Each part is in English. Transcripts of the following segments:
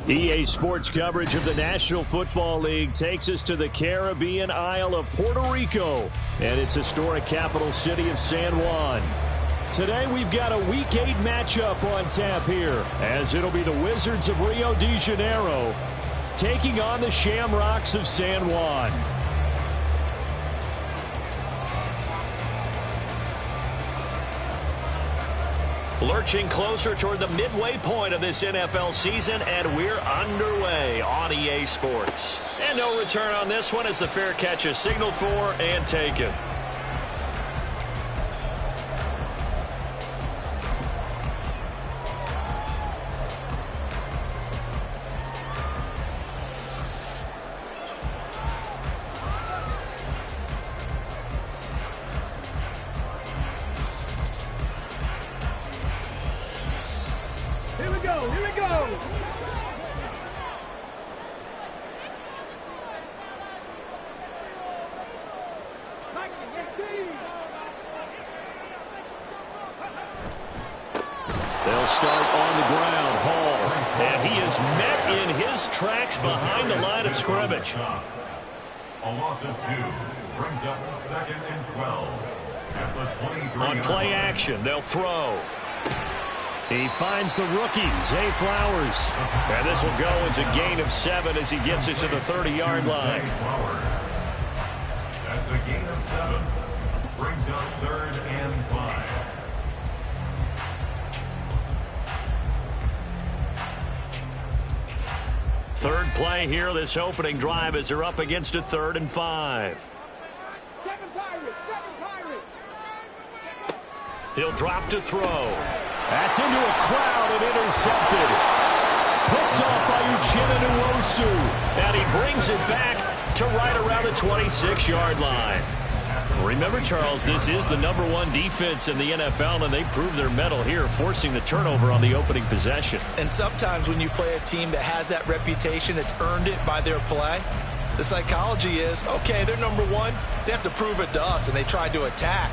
EA Sports coverage of the National Football League takes us to the Caribbean Isle of Puerto Rico and its historic capital city of San Juan. Today we've got a Week 8 matchup on tap here, as it'll be the Wizards of Rio de Janeiro taking on the Shamrocks of San Juan. Lurching closer toward the midway point of this NFL season, and we're underway on EA Sports. And no return on this one as the fair catch is signaled for and taken. They'll start on the ground. Hall. And he is met in his tracks behind the line of scrimmage. A loss of 2 brings up 2nd and 12. At the 23. On play action, they'll throw. He finds the rookie, Zay Flowers. And this will go as a gain of 7 as he gets it to the 30-yard line. That's a gain of 7. Brings up 3rd and 5. Third play here, this opening drive, as they're up against a 3rd and 5. He'll drop to throw. That's into a crowd and intercepted. Picked off by Uchenna Nwosu. And he brings it back to right around the 26-yard line. Remember, Charles, this is the #1 defense in the NFL, and they proved their mettle here, forcing the turnover on the opening possession. And sometimes when you play a team that has that reputation, it's earned it by their play. The psychology is, okay, they're #1. They have to prove it to us, and they tried to attack.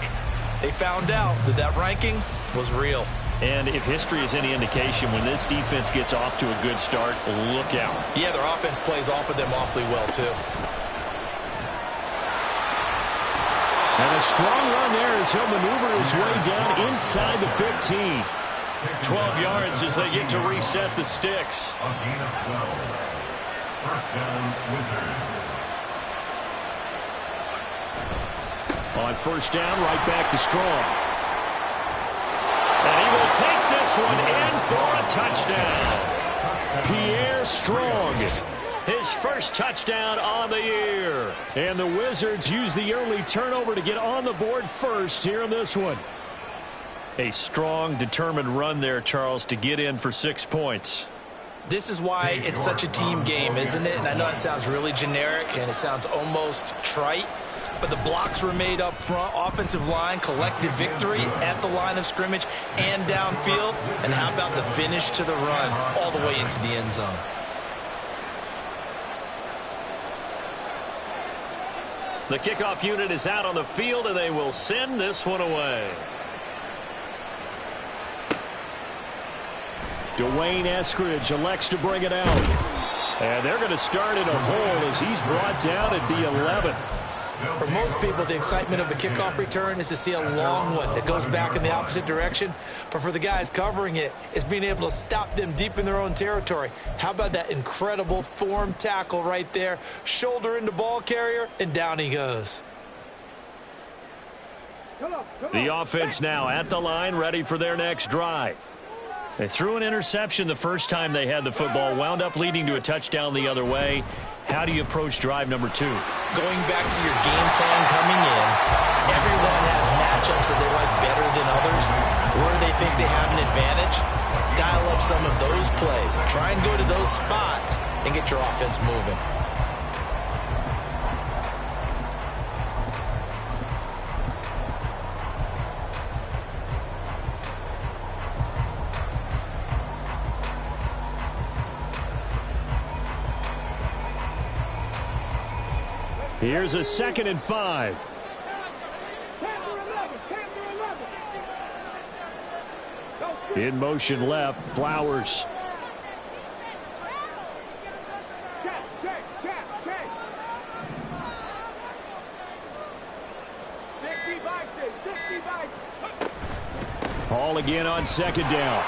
They found out that that ranking was real. And if history is any indication, when this defense gets off to a good start, look out. Yeah, their offense plays off of them awfully well, too. And a strong run there as he'll maneuver his way down inside the 15. 12 yards as they get to reset the sticks. A gain of 12. First down, Wizards. On first down, right back to Strong. And he will take this one in for a touchdown. Pierre Strong. His first touchdown on the year. And the Wizards use the early turnover to get on the board first here in this one. A strong, determined run there, Charles, to get in for 6 points. This is why it's such a team game, isn't it? And I know it sounds really generic and it sounds almost trite, but the blocks were made up front, offensive line, collective victory at the line of scrimmage and downfield. And how about the finish to the run all the way into the end zone? The kickoff unit is out on the field, and they will send this one away. Dwayne Eskridge elects to bring it out. And they're going to start in a hole as he's brought down at the 11. For most people, the excitement of the kickoff return is to see a long one that goes back in the opposite direction. But for the guys covering it, it's being able to stop them deep in their own territory. How about that incredible form tackle right there? Shoulder into ball carrier, and down he goes. The offense now at the line, ready for their next drive. They threw an interception the first time they had the football, wound up leading to a touchdown the other way. How do you approach drive number 2? Going back to your game plan coming in, everyone has matchups that they like better than others, where they think they have an advantage. Dial up some of those plays. Try and go to those spots and get your offense moving. Here's a 2nd and 5. In motion left, Flowers. Ball again on second down.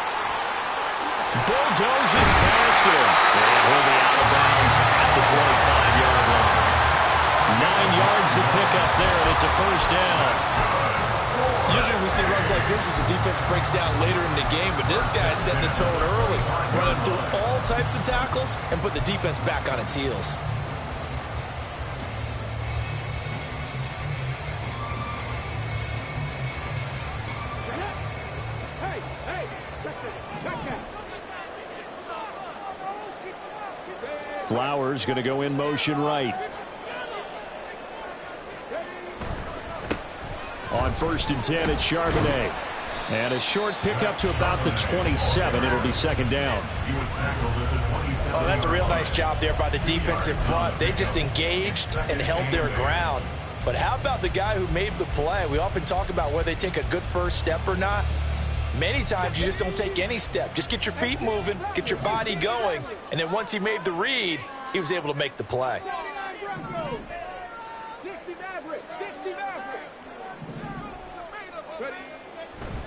Bulldozes past him. And he'll be out of bounds at the 25-yard line. 9 yards to pick up there, and it's a first down. Usually we see runs like this as the defense breaks down later in the game, but this guy's setting the tone early, running through all types of tackles and put the defense back on its heels. Flowers going to go in motion right. On 1st and 10, it's Charbonnet. And a short pickup to about the 27. It'll be second down. Oh, that's a real nice job there by the defensive front. They just engaged and held their ground. But how about the guy who made the play? We often talk about whether they take a good first step or not. Many times you just don't take any step. Just get your feet moving, get your body going, and then once he made the read, he was able to make the play.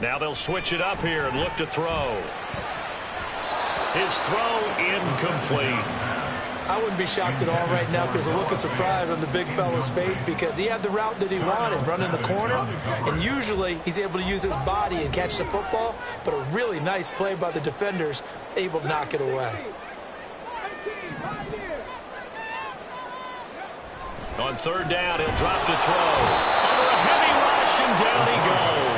Now they'll switch it up here and look to throw. His throw incomplete. I wouldn't be shocked at all right now if there's a look of surprise on the big fella's face because he had the route that he wanted, running the corner, and usually he's able to use his body and catch the football, but a really nice play by the defenders, able to knock it away. On 3rd down, he'll drop to throw. Under a heavy rush, and down he goes.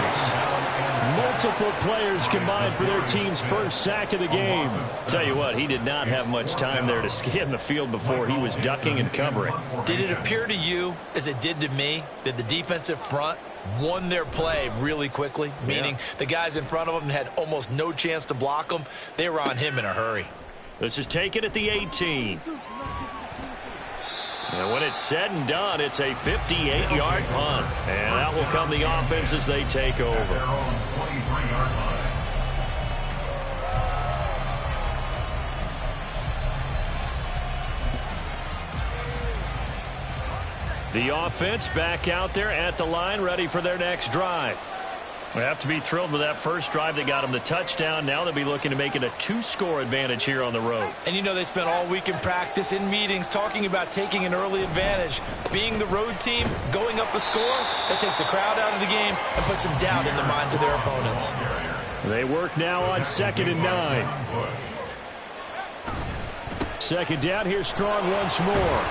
Multiple players combined for their team's first sack of the game. Tell you what, he did not have much time there to scan the field before he was ducking and covering. Did it appear to you, as it did to me, that the defensive front won their play really quickly? Meaning the guys in front of them had almost no chance to block them. They were on him in a hurry. This is taken at the 18. And when it's said and done, it's a 58-yard punt. And that will come the offense as they take over. The offense back out there at the line, ready for their next drive. They have to be thrilled with that first drive that got them the touchdown. Now they'll be looking to make it a 2-score advantage here on the road. And you know they spent all week in practice, in meetings, talking about taking an early advantage. Being the road team, going up a score, that takes the crowd out of the game and puts some doubt in the minds of their opponents. They work now on 2nd and 9. 2nd down, here's Strong once more.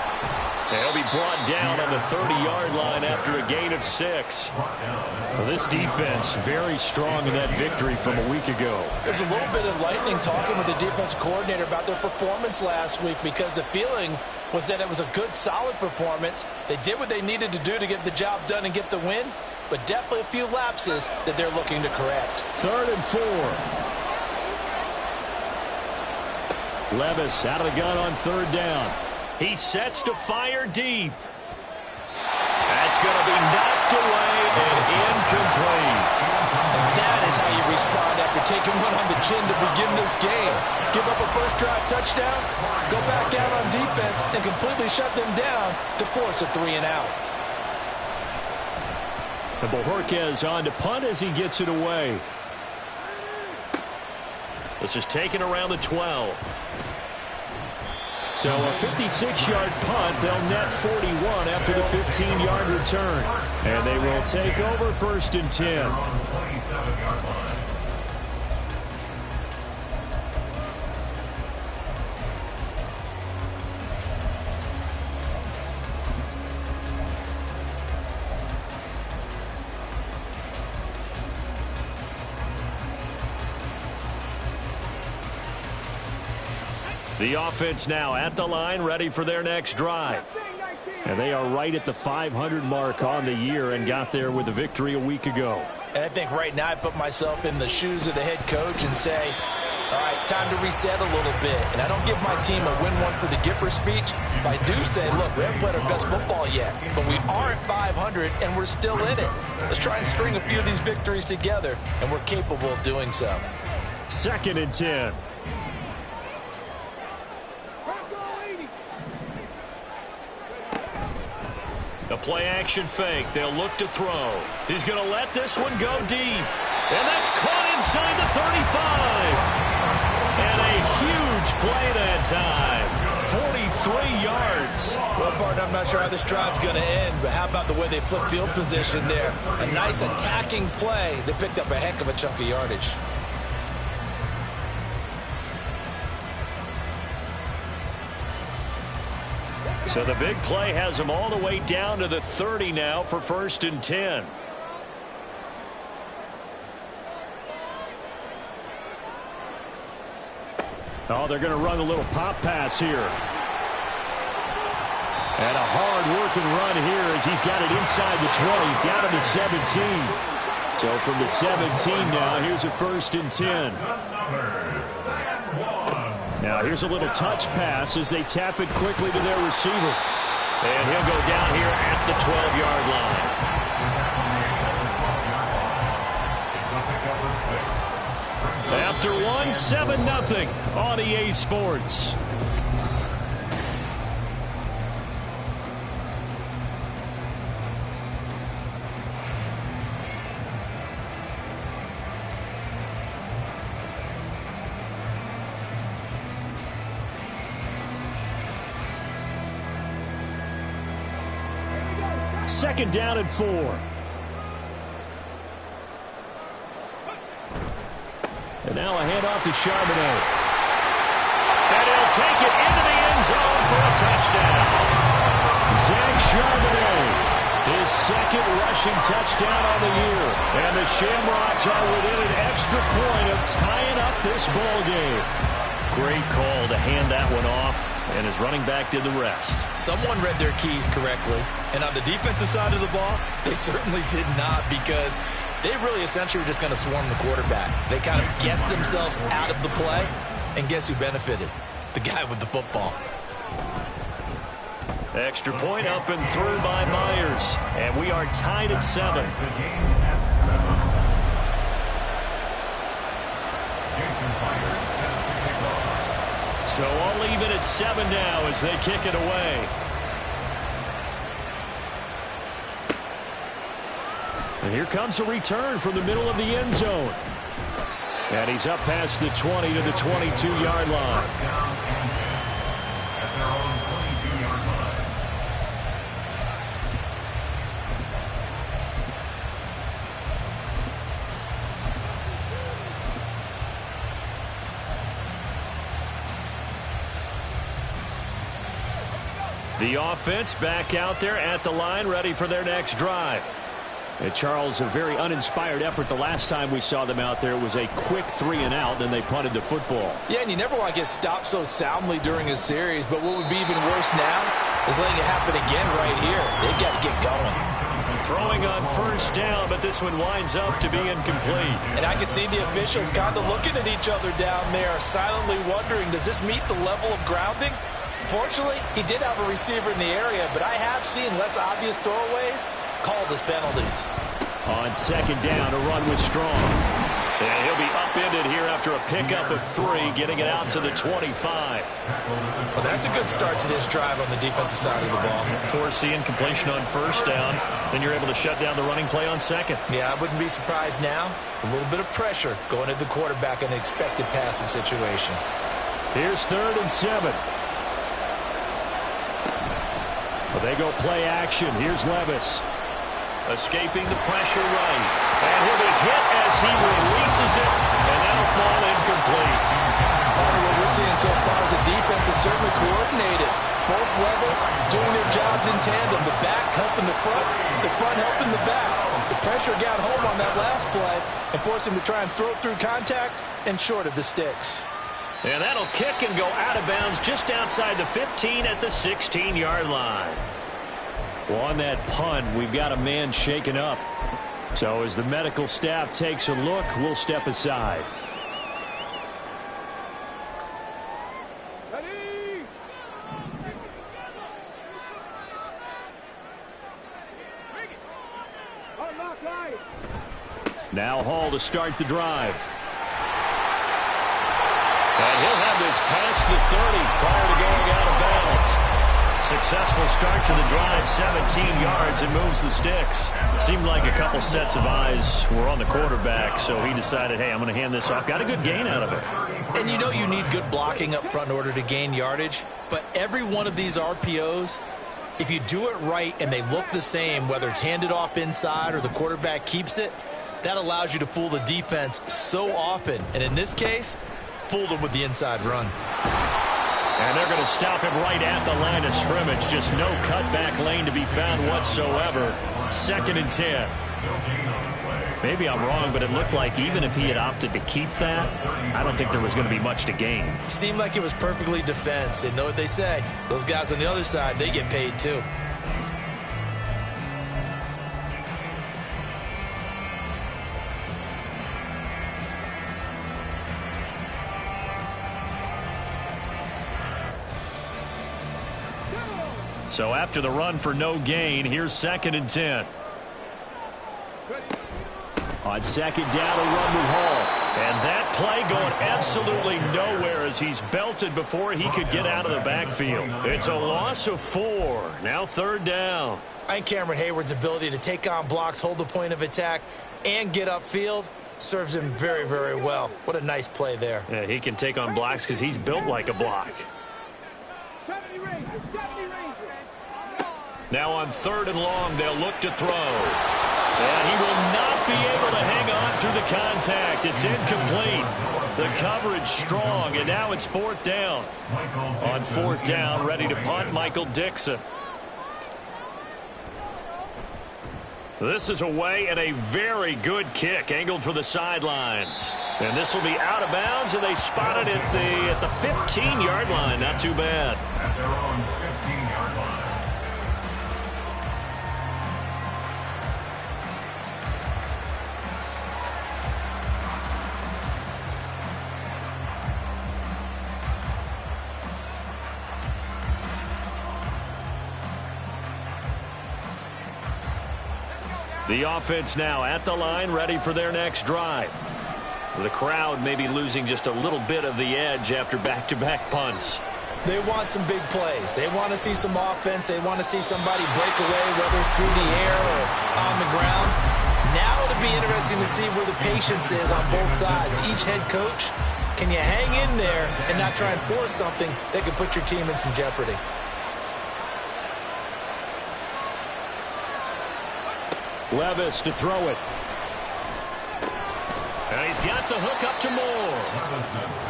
They'll be brought down on the 30-yard line after a gain of 6. Well, this defense very strong in that victory from a week ago. There's a little bit of lightning talking with the defense coordinator about their performance last week because the feeling was that it was a good, solid performance. They did what they needed to do to get the job done and get the win, but definitely a few lapses that they're looking to correct. 3rd and 4. Levis out of the gun on 3rd down. He sets to fire deep. That's going to be knocked away and incomplete. And that is how you respond after taking one on the chin to begin this game. Give up a first drive touchdown, go back out on defense, and completely shut them down to force a 3-and-out. And Bojorquez on to punt as he gets it away. This is taken around the 12. So a 56-yard punt. They'll net 41 after the 15-yard return. And they will take over 1st and 10. The offense now at the line, ready for their next drive. And they are right at the 500 mark on the year and got there with a victory a week ago. And I think right now I put myself in the shoes of the head coach and say, all right, time to reset a little bit. And I don't give my team a win one for the Gipper speech, but I do say, look, we haven't played our best football yet, but we are at 500 and we're still in it. Let's try and string a few of these victories together, and we're capable of doing so. 2nd and 10. The play action fake. They'll look to throw. He's going to let this one go deep. And that's caught inside the 35. And a huge play that time. 43 yards. Well, partner, I'm not sure how this drive's going to end, but how about the way they flip field position there? A nice attacking play. They picked up a heck of a chunk of yardage. So the big play has them all the way down to the 30 now for 1st and 10. Oh, they're going to run a little pop pass here. And a hard-working run here as he's got it inside the 20, down to the 17. So from the 17 now, here's a 1st and 10. Now here's a little touch pass as they tap it quickly to their receiver. And he'll go down here at the 12-yard line. After one, 7-0 on EA Sports. Second down and 4. And now a handoff to Charbonnet. And he'll take it into the end zone for a touchdown. Zach Charbonnet, his second rushing touchdown on the year. And the Shamrocks are within an extra point of tying up this ball game. Great call to hand that one off, and his running back did the rest. Someone read their keys correctly, and on the defensive side of the ball, they certainly did not, because they really essentially were just going to swarm the quarterback. They kind of guessed themselves out of the play, and guess who benefited? The guy with the football. Extra point up and through by Myers, and we are tied at 7. So I'll leave it at 7 now as they kick it away. And here comes a return from the middle of the end zone. And he's up past the 20 to the 22-yard line. The offense back out there at the line, ready for their next drive. And Charles, a very uninspired effort. The last time we saw them out there was a quick 3-and-out, then they punted the football. Yeah, and you never want to get stopped so soundly during a series, but what would be even worse now is letting it happen again right here. They've got to get going. Throwing on first down, but this one winds up to be incomplete. And I can see the officials kind of looking at each other down there, silently wondering, does this meet the level of grounding? Fortunately, he did have a receiver in the area, but I have seen less obvious throwaways called as penalties. On second down, a run with Strong. And he'll be upended here after a pickup of 3, getting it out to the 25. Well, that's a good start to this drive on the defensive side of the ball. Forcing completion on first down, then you're able to shut down the running play on second. Yeah, I wouldn't be surprised now. A little bit of pressure going at the quarterback in an expected passing situation. Here's 3rd and 7. Well, they go play action. Here's Levis. Escaping the pressure right. And he'll be hit as he releases it, and that'll fall incomplete. What we're seeing so far is the defense is certainly coordinated. Both levels doing their jobs in tandem. The back helping the front helping the back. The pressure got home on that last play and forced him to try and throw through contact and short of the sticks. And that'll kick and go out of bounds just outside the 15 at the 16-yard line. Well, on that punt, we've got a man shaken up. So as the medical staff takes a look, we'll step aside. Ready? Now Hall to start the drive. And he'll have this past the 30 prior to going out of bounds. Successful start to the drive, 17 yards, and moves the sticks. It seemed like a couple sets of eyes were on the quarterback, so he decided, hey, I'm going to hand this off. Got a good gain out of it. And you know you need good blocking up front in order to gain yardage, but every one of these RPOs, if you do it right and they look the same, whether it's handed off inside or the quarterback keeps it, that allows you to fool the defense so often. And in this case, fooled them with the inside run. And they're going to stop him right at the line of scrimmage. Just no cutback lane to be found whatsoever. 2nd and 10. Maybe I'm wrong, but it looked like even if he had opted to keep that, I don't think there was going to be much to gain. Seemed like it was perfectly defense. And know what they say? Those guys on the other side, they get paid too. So after the run for no gain, here's 2nd and 10. On 2nd down, a run with Hall. And that play going absolutely nowhere as he's belted before he could get out of the backfield. It's a loss of 4. Now 3rd down. And Cameron Hayward's ability to take on blocks, hold the point of attack, and get upfield serves him very, very well. What a nice play there. Yeah, he can take on blocks because he's built like a block. Now on 3rd and long, they'll look to throw. And he will not be able to hang on through the contact. It's incomplete. The coverage strong, and now it's 4th down. On 4th down, ready to punt, Michael Dickson. This is away and a very good kick, angled for the sidelines. And this will be out of bounds, and they spot it at the 15-yard line. Not too bad. At their own 15-yard line. The offense now at the line, ready for their next drive. The crowd may be losing just a little bit of the edge after back-to-back punts. They want some big plays. They want to see some offense. They want to see somebody break away, whether it's through the air or on the ground. Now it'll be interesting to see where the patience is on both sides. Each head coach, can you hang in there and not try and force something that could put your team in some jeopardy? Levis to throw it. And he's got the hook up to Moore.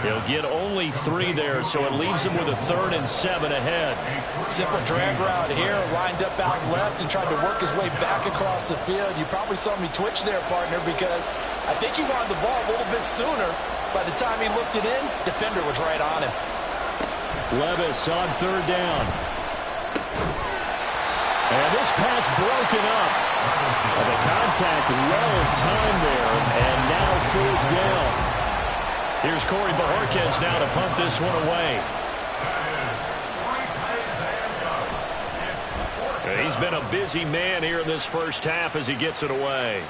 He'll get only 3 there, so it leaves him with a 3rd and 7 ahead. Simple drag route here, lined up out left and tried to work his way back across the field. You probably saw me twitch there, partner, because I think he wanted the ball a little bit sooner. By the time he looked it in, defender was right on him. Levis on 3rd down. And this pass broken up. And the contact well timed there, and now 4th down. Here's Corey Bojorquez now to punt this one away. He's been a busy man here in this first half as he gets it away.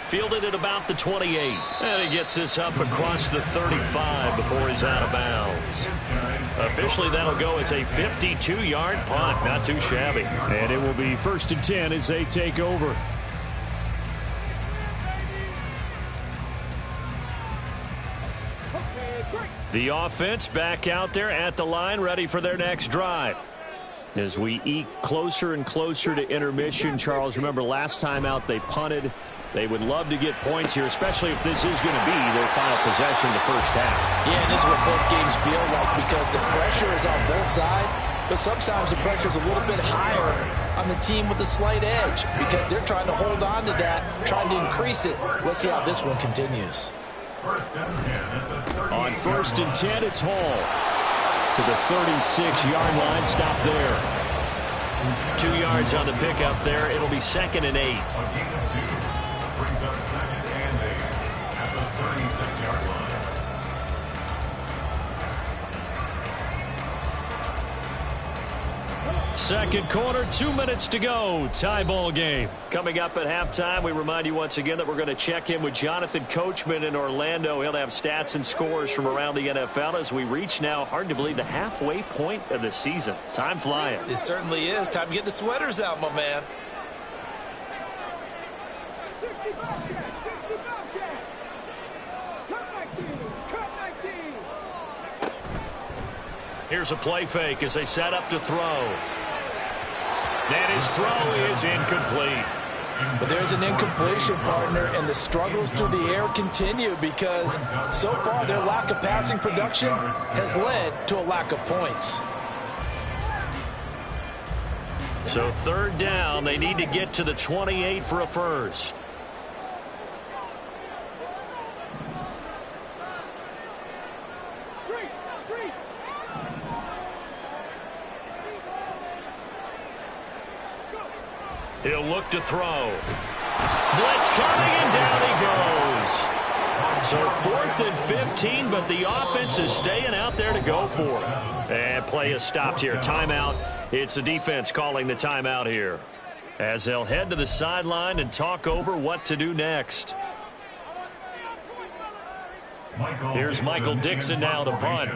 Fielded at about the 28. And he gets this up across the 35 before he's out of bounds. Officially, that'll go as a 52-yard punt. Not too shabby. And it will be 1st and 10 as they take over. The offense back out there at the line, ready for their next drive. As we eke closer and closer to intermission, Charles, remember last time out they punted. They would love to get points here, especially if this is going to be their final possession the first half. Yeah, and this is what close games feel like because the pressure is on both sides, but sometimes the pressure is a little bit higher on the team with the slight edge because they're trying to hold on to that, trying to increase it. Let's see how this one continues. On 1st and 10, it's Hall to the 36-yard line. Stop there. 2 yards on the pickup there. It'll be 2nd and 8. Brings up 2nd and 8 at the 36-yard line. Second quarter, 2 minutes to go. Tie ball game. Coming up at halftime, we remind you once again that we're going to check in with Jonathan Coachman in Orlando. He'll have stats and scores from around the NFL as we reach now, hard to believe, the halfway point of the season. Time flying. It certainly is. Time to get the sweaters out, my man. Here's a play fake as they set up to throw. And his throw is incomplete. But there's an incompletion, partner, and the struggles through the air continue because so far their lack of passing production has led to a lack of points. So third down, they need to get to the 28 for a first. He'll look to throw. Blitz coming, and down he goes. So 4th and 15, but the offense is staying out there to go for it. And play is stopped here. Timeout. It's the defense calling the timeout here, as they'll head to the sideline and talk over what to do next. Here's Michael Dixon now to punt.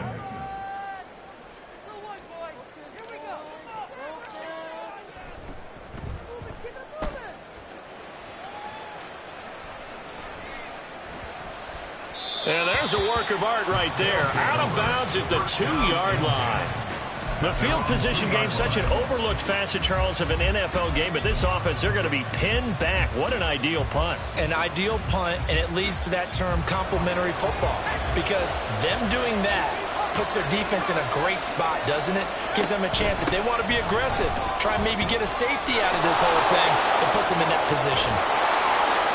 And there's a work of art right there. Out of bounds at the 2-yard line. The field position game, such an overlooked facet, Charles, of an NFL game. But this offense, they're going to be pinned back. What an ideal punt. An ideal punt, and it leads to that term complementary football. Because them doing that puts their defense in a great spot, doesn't it? Gives them a chance. If they want to be aggressive, try and maybe get a safety out of this whole thing. It puts them in that position.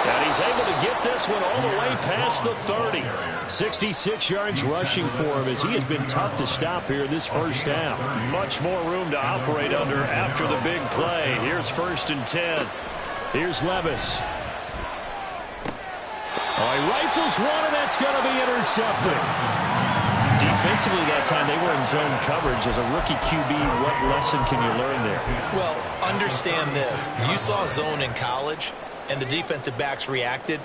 And he's able to get this one all the way past the 30. 66 yards rushing for him as he has been tough to stop here in this first half. Much more room to operate under after the big play. Here's 1st and 10. Here's Levis. He rifles one, and that's going to be intercepted. Defensively that time, they were in zone coverage. As a rookie QB, what lesson can you learn there? Well, understand this. You saw zone in college, and the defensive backs reacted,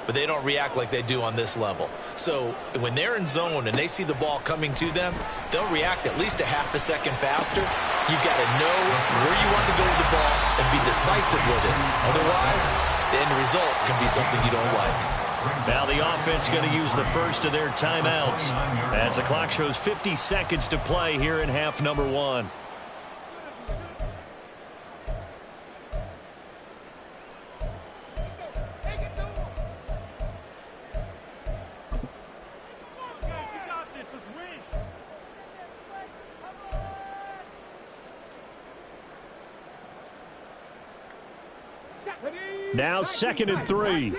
but they don't react like they do on this level. So when they're in zone and they see the ball coming to them, they'll react at least a half a second faster. You've got to know where you want to go with the ball and be decisive with it. Otherwise, the end result can be something you don't like. Now the offense going to use the first of their timeouts as the clock shows 50 seconds to play here in half number 1. Now 2nd and 3.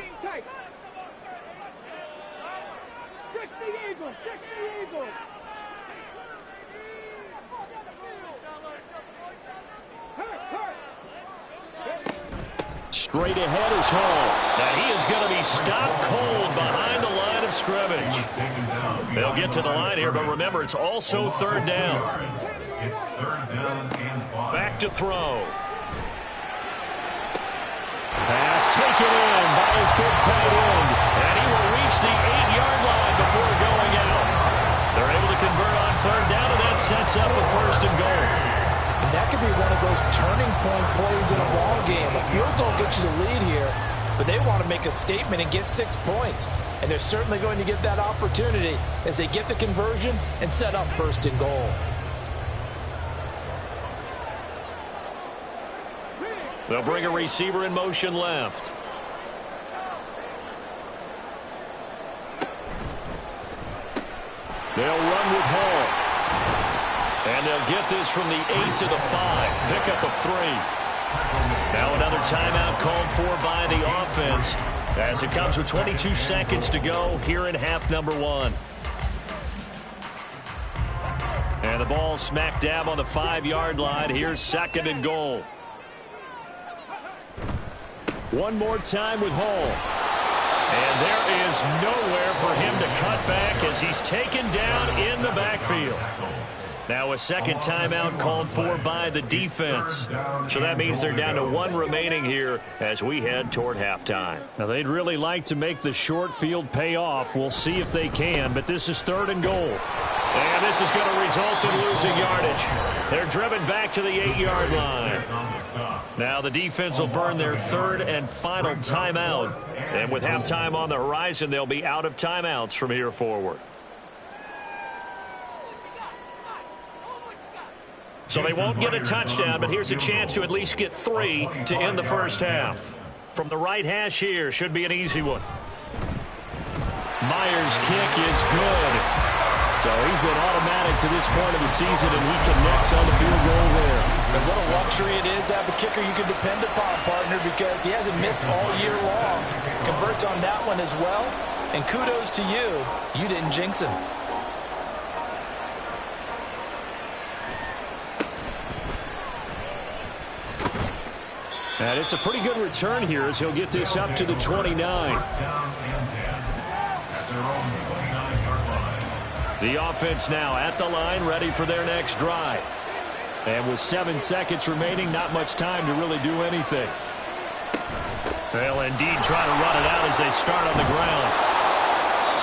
Straight ahead is Hall. Now he is going to be stopped cold behind the line of scrimmage. They'll get to the line here, but remember, it's also 3rd down. It's 3rd down and 5. Back to throw. Pass taken in by his big tight end. And he will reach the 8-yard line before going out. They're able to convert on 3rd down, and that sets up a 1st and goal. And that could be one of those turning point plays in a ball game. A field goal gets you the lead here, but they want to make a statement and get 6 points. And they're certainly going to get that opportunity as they get the conversion and set up 1st and goal. They'll bring a receiver in motion left. They'll run with Hall. And they'll get this from the 8 to the 5. Pick up of 3. Now another timeout called for by the offense as it comes with 22 seconds to go here in half number 1. And the ball smack dab on the 5-yard line. Here's 2nd and goal. One more time with Hall. And there is nowhere for him to cut back as he's taken down in the backfield. Now a second timeout called for by the defense. So that means they're down to 1 remaining here as we head toward halftime. Now they'd really like to make the short field pay off. We'll see if they can, but this is 3rd and goal. And this is going to result in losing yardage. They're driven back to the 8-yard line. Now the defense will burn their 3rd and final timeout. And with halftime on the horizon, they'll be out of timeouts from here forward. So they won't get a touchdown, but here's a chance to at least get 3 to end the first half. From the right hash here, should be an easy one. Myers' kick is good. So he's been automatic to this point of the season, and he connects on the field goal there. And what a luxury it is to have a kicker you can depend upon, partner, because he hasn't missed all year long. Converts on that one as well, and kudos to you. You didn't jinx him. And it's a pretty good return here as he'll get this up to the 29. The offense now at the line, ready for their next drive. And with 7 seconds remaining, not much time to really do anything. They'll indeed try to run it out as they start on the ground.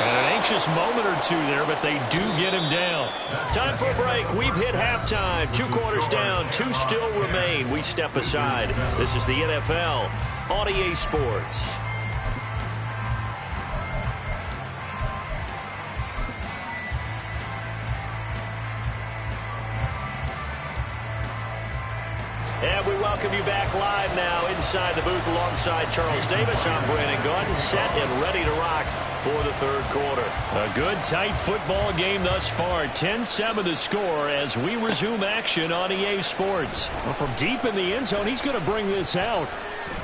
And an anxious moment or two there, but they do get him down. Time for a break. We've hit halftime. 2 quarters down, 2 still remain. We step aside. This is the NFL on EA Sports. And we welcome you back live now inside the booth alongside Charles Davis. I'm Brandon Gaudin, set and ready to rock for the 3rd quarter. A good, tight football game thus far. 10-7 the score as we resume action on EA Sports. Well, from deep in the end zone, he's going to bring this out.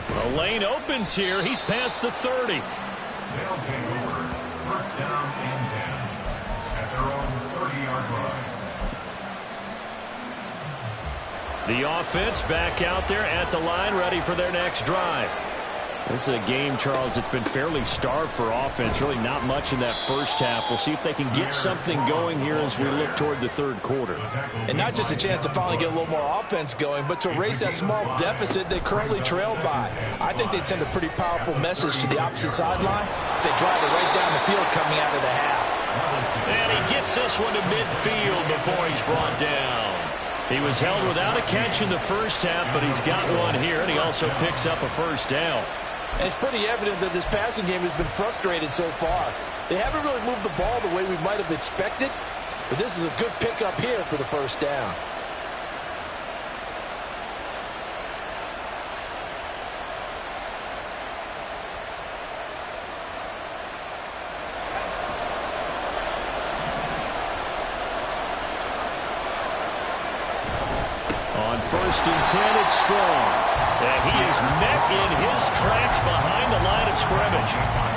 The lane opens here. He's past the 30. They'll take over 1st down and 10 at their own 30-yard line. The offense back out there at the line, ready for their next drive. This is a game, Charles, it's been fairly starved for offense. Really not much in that first half. We'll see if they can get something going here as we look toward the 3rd quarter. And not just a chance to finally get a little more offense going, but to erase that small deficit they currently trailed by. I think they'd send a pretty powerful message to the opposite sideline if they drive it right down the field coming out of the half. And he gets this one to midfield before he's brought down. He was held without a catch in the first half, but he's got one here, and he also picks up a first down. And it's pretty evident that this passing game has been frustrated so far. They haven't really moved the ball the way we might have expected, but this is a good pickup here for the first down. On 1st and 10, it's Strong. And he is met in his tracks behind the line of scrimmage.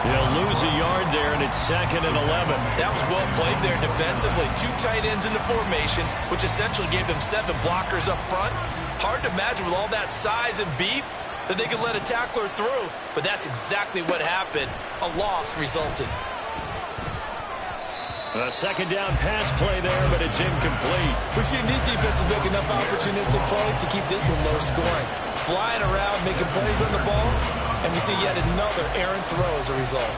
They'll lose a yard there, and it's 2nd and 11. That was well played there defensively. 2 tight ends in the formation, which essentially gave them 7 blockers up front. Hard to imagine with all that size and beef that they could let a tackler through, but that's exactly what happened. A loss resulted. A 2nd down pass play there, but it's incomplete. We've seen these defenses make enough opportunistic plays to keep this one low scoring. Flying around, making plays on the ball, and we see yet another errant throw as a result.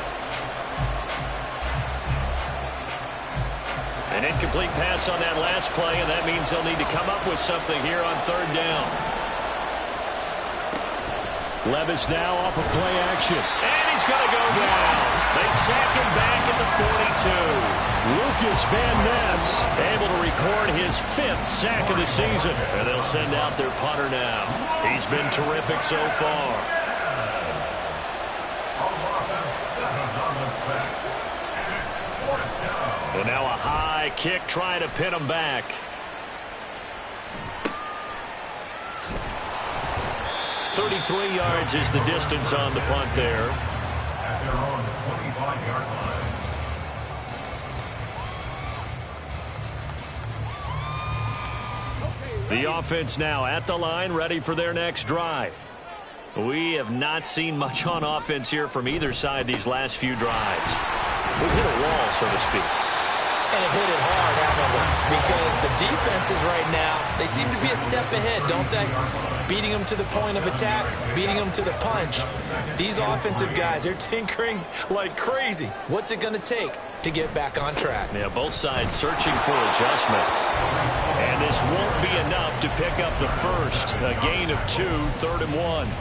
An incomplete pass on that last play, and that means they'll need to come up with something here on 3rd down. Levis now off of play action. And he's going to go down. They sack him back at the 42. Lucas Van Ness able to record his 5th sack of the season. And they'll send out their punter now. He's been terrific so far. And now a high kick trying to pin him back. .33 yards is the distance on the punt there. At their own 25-yard line. The offense now at the line, ready for their next drive. We have not seen much on offense here from either side these last few drives. We've hit a wall, so to speak. and have hit it hard, haven't we? Because the defenses right now, they seem to be a step ahead, don't they? Beating them to the point of attack, beating them to the punch. These offensive guys, they're tinkering like crazy. What's it going to take to get back on track? Yeah, both sides searching for adjustments. And this won't be enough to pick up the first. A gain of 2, 3rd and 1.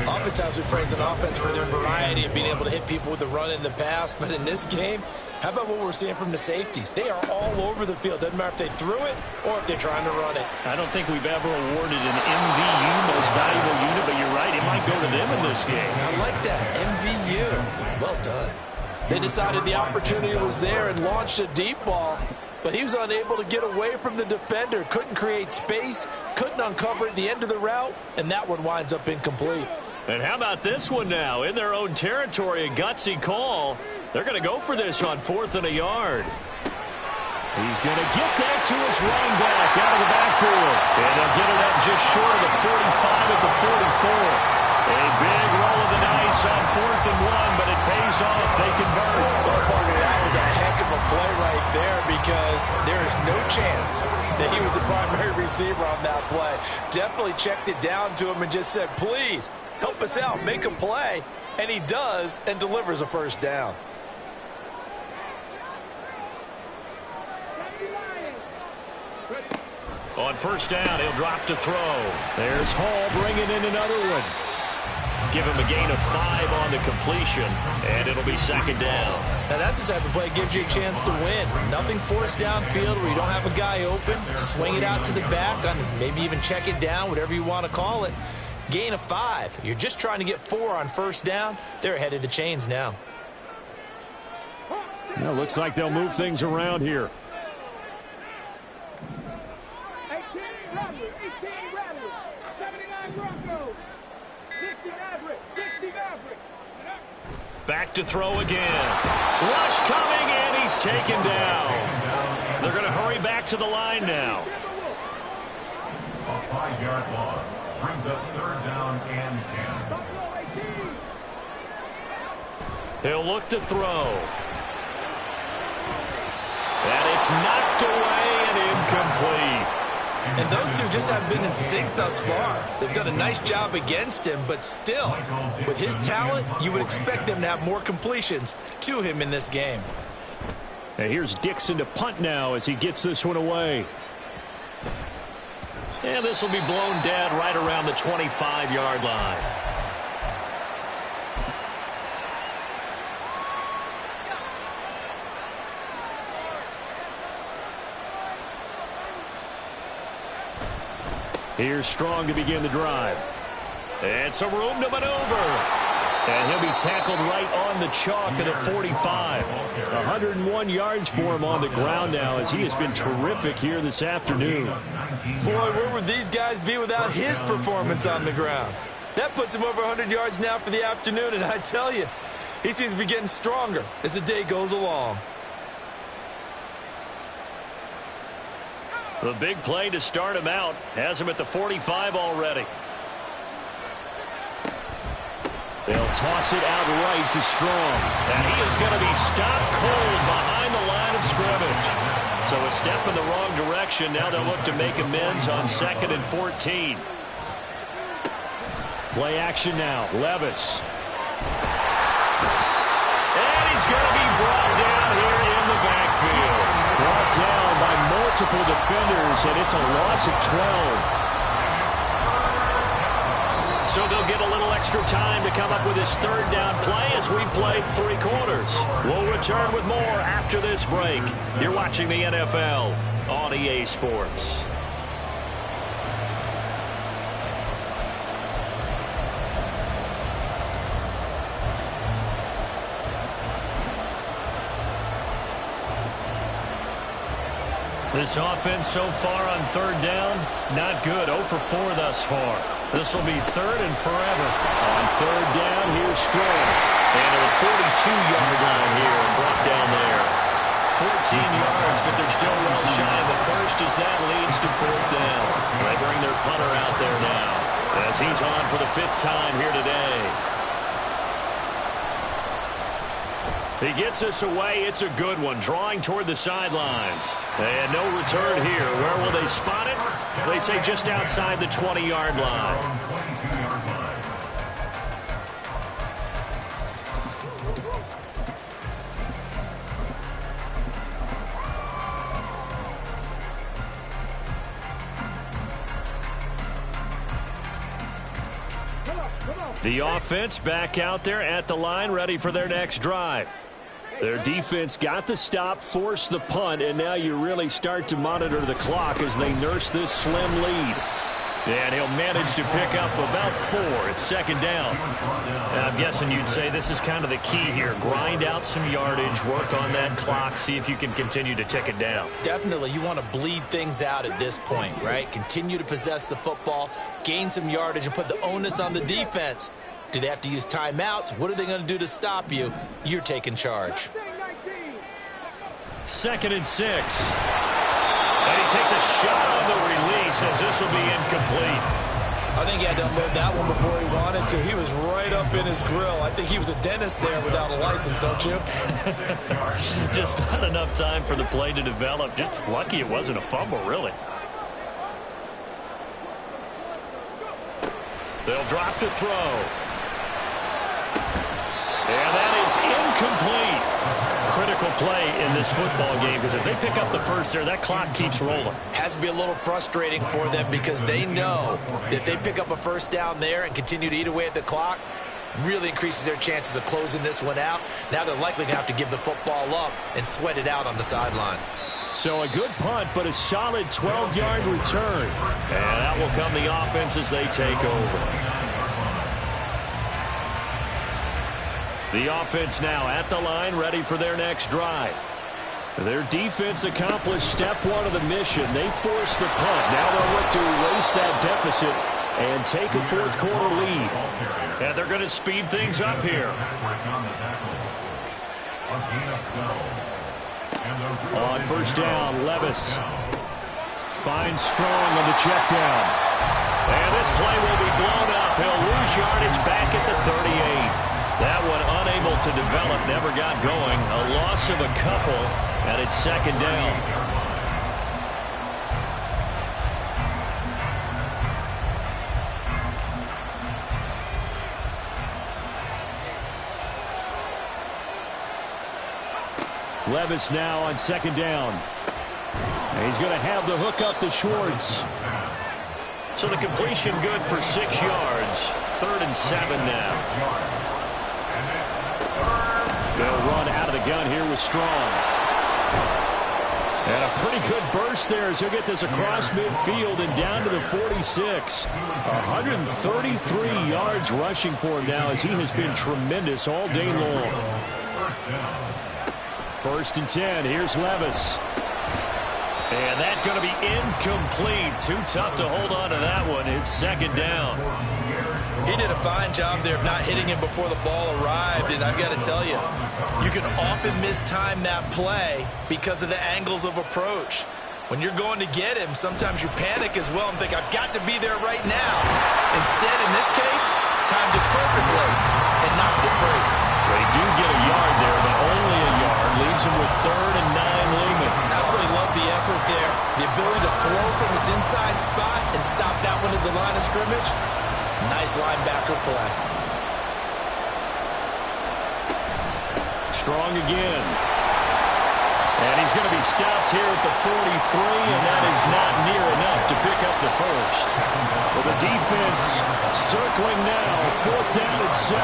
Oftentimes we praise an offense for their variety of being able to hit people with the run in the pass. But in this game, how about what we're seeing from the safeties? They are all over the field. Doesn't matter if they threw it or if they're trying to run it. I don't think we've ever awarded an MVU, most valuable unit, but you're right, it might go to them in this game. I like that, MVU. Well done. They decided the opportunity was there and launched a deep ball, but he was unable to get away from the defender, couldn't create space, couldn't uncover at the end of the route, and that one winds up incomplete. And how about this one now? In their own territory, a gutsy call. They're going to go for this on 4th and a yard. He's going to get that to his running back out of the backfield. And they'll get it up just short of the 45 at the 44. A big roll of the dice on 4th and 1, but it pays off. They convert. Well, partner, that was a heck of a play right there because there is no chance that he was the primary receiver on that play. Definitely checked it down to him and just said, please, help us out, make a play. And he does and delivers a first down. On first down, he'll drop to throw. There's Hall bringing in another one. Give him a gain of 5 on the completion, and it'll be 2nd down. Now that's the type of play that gives you a chance to win. Nothing forced downfield where you don't have a guy open. Swing it out to the back, maybe even check it down, whatever you want to call it. Gain of 5. You're just trying to get 4 on first down. They're ahead of the chains now. Well, looks like they'll move things around here. 18 Rebels, 79 Broncos, 60 Mavericks, 60 Mavericks. Back to throw again. Rush coming, and he's taken down. They're going to hurry back to the line now. A 5-yard loss brings up 3rd down and 10. He'll look to throw. And it's knocked away and incomplete. And those two just haven't been in sync thus far. They've done a nice job against him, but still, with his talent, you would expect them to have more completions to him in this game. And here's Dixon to punt now as he gets this one away. And this will be blown dead right around the 25-yard line. Here's Strong to begin the drive. And some room to maneuver. And he'll be tackled right on the chalk of the 45. 101 yards for him on the ground now as he has been terrific here this afternoon. Boy, where would these guys be without his performance on the ground? That puts him over 100 yards now for the afternoon, and I tell you, he seems to be getting stronger as the day goes along. The big play to start him out has him at the 45 already. They'll toss it out right to Strong. And he is going to be stopped cold behind the line of scrimmage. So a step in the wrong direction. Now they'll look to make amends on 2nd and 14. Play action now. Levis. And he's going to be brought down here in the backfield. Brought down by multiple defenders, and it's a loss of 12. So they'll get a little extra time to come up with his 3rd down play as we played 3 quarters. We'll return with more after this break. You're watching the NFL on EA Sports. This offense so far on 3rd down, not good. 0 for 4 thus far. This will be 3rd and forever. On 3rd down, here's Strong. And at the 42-yard line here and brought down there. 14 yards, but they're still well shy of the first as that leads to 4th down. They bring their punter out there now as he's on for the 5th time here today. He gets us away. It's a good one, drawing toward the sidelines. And no return here. Where will they spot it? They say just outside the 20-yard line. The offense back out there at the line, ready for their next drive. Their defense got the stop, forced the punt, and now you really start to monitor the clock as they nurse this slim lead. And he'll manage to pick up about 4. It's second down. I'm guessing you'd say this is kind of the key here. Grind out some yardage, work on that clock, see if you can continue to tick it down. Definitely, you want to bleed things out at this point, right? Continue to possess the football, gain some yardage, and put the onus on the defense. Do they have to use timeouts? What are they going to do to stop you? You're taking charge. 2nd and 6. And he takes a shot on the release as this will be incomplete. I think he had to unload that one before he wanted to. He was right up in his grill. I think he was a dentist there without a license, don't you? Just not enough time for the play to develop. Just lucky it wasn't a fumble, really. They'll drop to throw. And that is incomplete. Critical play in this football game because if they pick up the first there, that clock keeps rolling. Has to be a little frustrating for them because they know that if they pick up a first down there and continue to eat away at the clock, really increases their chances of closing this one out. Now they're likely going to have to give the football up and sweat it out on the sideline. So a good punt, but a solid 12-yard return. And that will come the offense as they take over. The offense now at the line, ready for their next drive. Their defense accomplished step 1 of the mission. They forced the punt. Now they'll look to erase that deficit and take a fourth-quarter lead. And they're going to speed things up here. On first down, Levis finds Strong on the check down. And this play will be blown up. He'll lose yardage back at the 38. That one unable to develop, never got going. A loss of a couple, and it's second down. Levis now on second down. And he's going to have the hook up to Schwartz. So the completion good for 6 yards. 3rd and 7 now. They'll run out of the gun here with Strong. And a pretty good burst there as he'll get this across midfield and down to the 46. 133 yards rushing for him now as he has been tremendous all day long. 1st and 10. Here's Levis. And that's going to be incomplete. Too tough to hold on to that one. It's second down. He did a fine job there of not hitting him before the ball arrived, and I've got to tell you, you can often mistime that play because of the angles of approach. When you're going to get him, sometimes you panic as well and think, I've got to be there right now. Instead, in this case, timed it perfectly and knocked it free. They do get a yard there, but only a yard. Leaves him with 3rd and 9 Lehman. Absolutely love the effort there. The ability to flow from his inside spot and stop that one at the line of scrimmage. Nice linebacker play. Strong again. And he's going to be stopped here at the 43, and that is not near enough to pick up the first. Well, the defense circling now. 4th down and 7.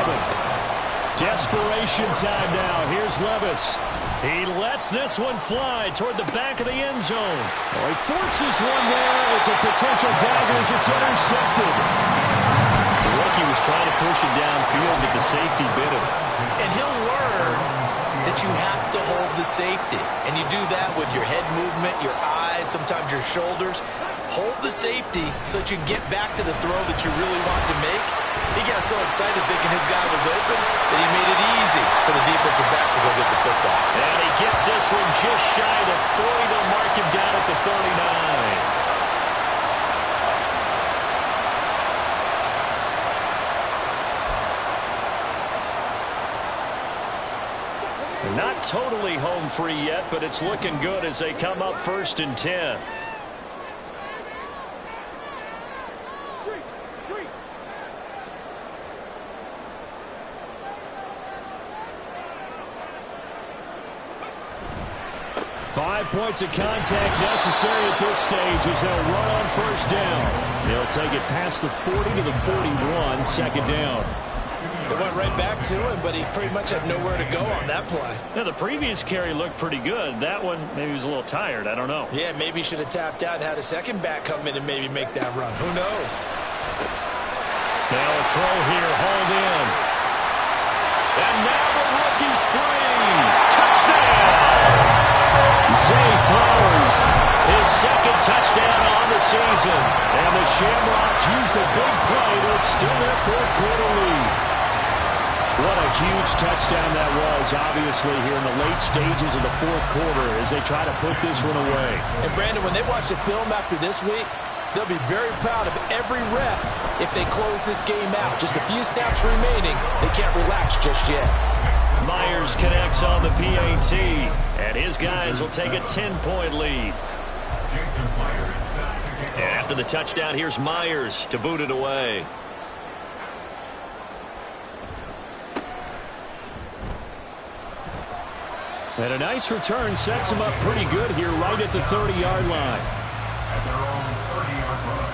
Desperation time now. Here's Levis. He lets this one fly toward the back of the end zone. Well, he forces one there. It's a potential dagger as it's intercepted. The rookie was trying to push him downfield, but the safety bit him. And he'll learn that you have to hold the safety. And you do that with your head movement, your eyes, sometimes your shoulders. Hold the safety so that you can get back to the throw that you really want to make. He got so excited thinking his guy was open that he made it easy for the defensive back to go get the football. And he gets this one just shy of 40. They'll mark him down at the 39. Not totally home free yet, but it's looking good as they come up 1st and 10. Three. 5 points of contact necessary at this stage as they'll run on 1st down. They'll take it past the 40 to the 41, 2nd down. They went right back to him, but he pretty much had nowhere to go on that play. Now, the previous carry looked pretty good. That one, maybe he was a little tired. I don't know. Yeah, maybe he should have tapped out and had a second back come in and maybe make that run. Who knows? They'll throw here, hold in. And now the rookie's free. Touchdown! Zay Flowers, his 2nd touchdown on the season. And the Shamrocks use the big play to extend their 4th quarter lead. What a huge touchdown that was, obviously, here in the late stages of the 4th quarter as they try to put this one away. And, Brandon, when they watch the film after this week, they'll be very proud of every rep if they close this game out. Just a few snaps remaining. They can't relax just yet. Myers connects on the PAT, and his guys will take a 10-point lead. And after the touchdown, here's Myers to boot it away. And a nice return sets him up pretty good here right at the 30-yard line. At their own 30-yard line.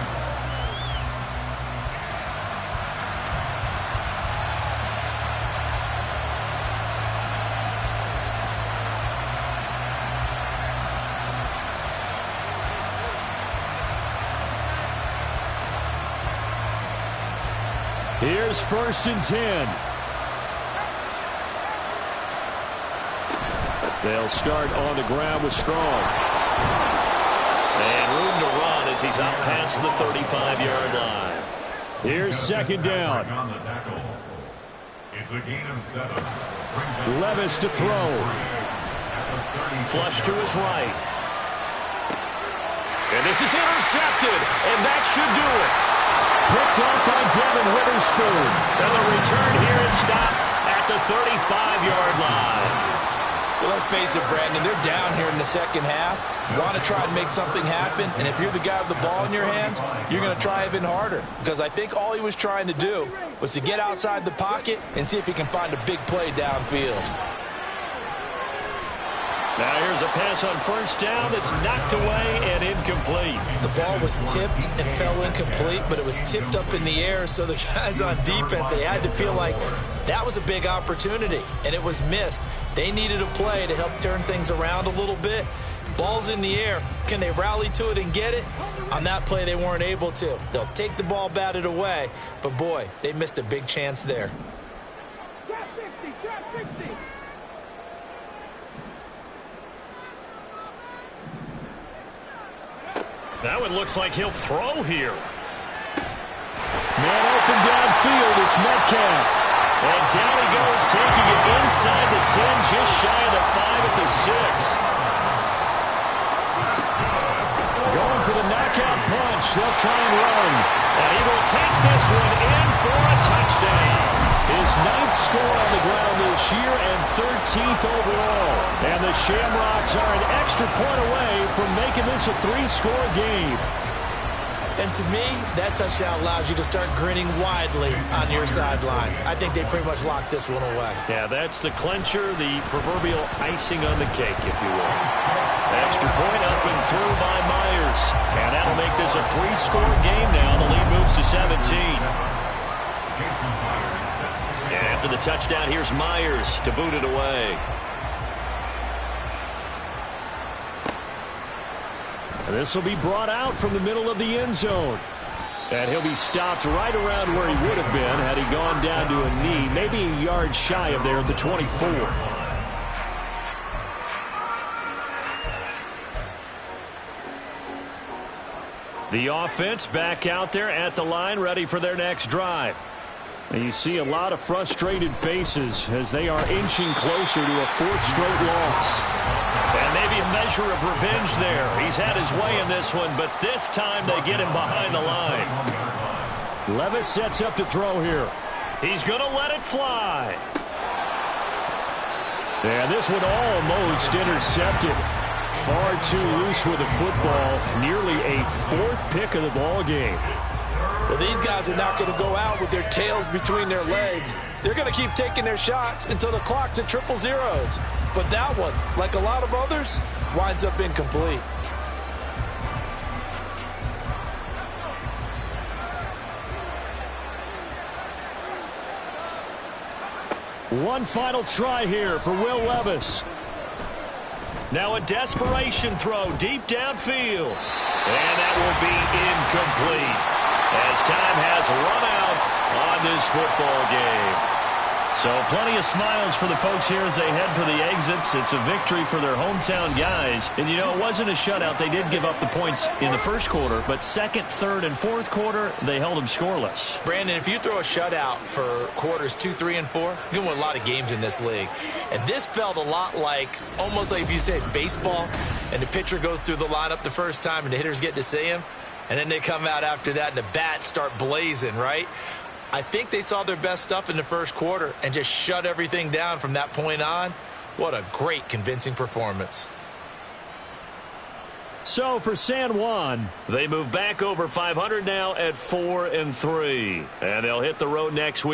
Here's 1st and 10. They'll start on the ground with Strong. And room to run as he's up past the 35-yard line. Here's 2nd down. On the tackle. It's a gain of 7. Levis to throw. Flush to his right. And this is intercepted, and that should do it. Picked up by Devin Witherspoon. And the return here is stopped at the 35-yard line. Well, let's face it, Brandon, they're down here in the 2nd half. You want to try and make something happen, and if you're the guy with the ball in your hands, you're going to try even harder. Because I think all he was trying to do was to get outside the pocket and see if he can find a big play downfield. Now here's a pass on 1st down that's knocked away and incomplete. The ball was tipped and fell incomplete, but it was tipped up in the air, so the guys on defense, they had to feel like that was a big opportunity, and it was missed. They needed a play to help turn things around a little bit. Ball's in the air. Can they rally to it and get it? On that play, they weren't able to. They'll take the ball, batted away, but boy, they missed a big chance there. Drop 60. That one looks like he'll throw here. Man open downfield, it's Metcalf. And down he goes, taking it inside the 10, just shy of the 5 at the 6. Going for the knockout punch. They'll try and run. And he will take this one in for a touchdown. His 9th score on the ground this year and 13th overall. And the Shamrocks are an extra point away from making this a 3-score game. And to me, that touchdown allows you to start grinning widely on your sideline. I think they pretty much locked this one away. Yeah, that's the clincher, the proverbial icing on the cake, if you will. Extra point up and through by Myers. And that'll make this a 3-score game now. The lead moves to 17. And after the touchdown, here's Myers to boot it away. This will be brought out from the middle of the end zone. And he'll be stopped right around where he would have been had he gone down to a knee, maybe a yard shy of there at the 24. The offense back out there at the line, ready for their next drive. And you see a lot of frustrated faces as they are inching closer to a 4th straight loss. And maybe a measure of revenge there. He's had his way in this one, but this time they get him behind the line. Levis sets up to throw here. He's going to let it fly. And this one almost intercepted. Far too loose with the football. Nearly a fourth pick of the ball game. Well, these guys are not going to go out with their tails between their legs. They're going to keep taking their shots until the clock's at 000. But that one, like a lot of others, winds up incomplete. One final try here for Will Levis. Now a desperation throw deep downfield. And that will be incomplete as time has run out on this football game. So plenty of smiles for the folks here as they head for the exits. It's a victory for their hometown guys. And, you know, it wasn't a shutout. They did give up the points in the first quarter, but second, third, and fourth quarter, they held them scoreless. Brandon, if you throw a shutout for quarters 2, 3, and 4, you can win a lot of games in this league. And this felt a lot like, almost like if you say baseball, and the pitcher goes through the lineup the first time and the hitters get to see him, and then they come out after that and the bats start blazing, right? I think they saw their best stuff in the first quarter and just shut everything down from that point on. What a great, convincing performance. So for San Juan, they move back over 500 now at 4-3. And they'll hit the road next week.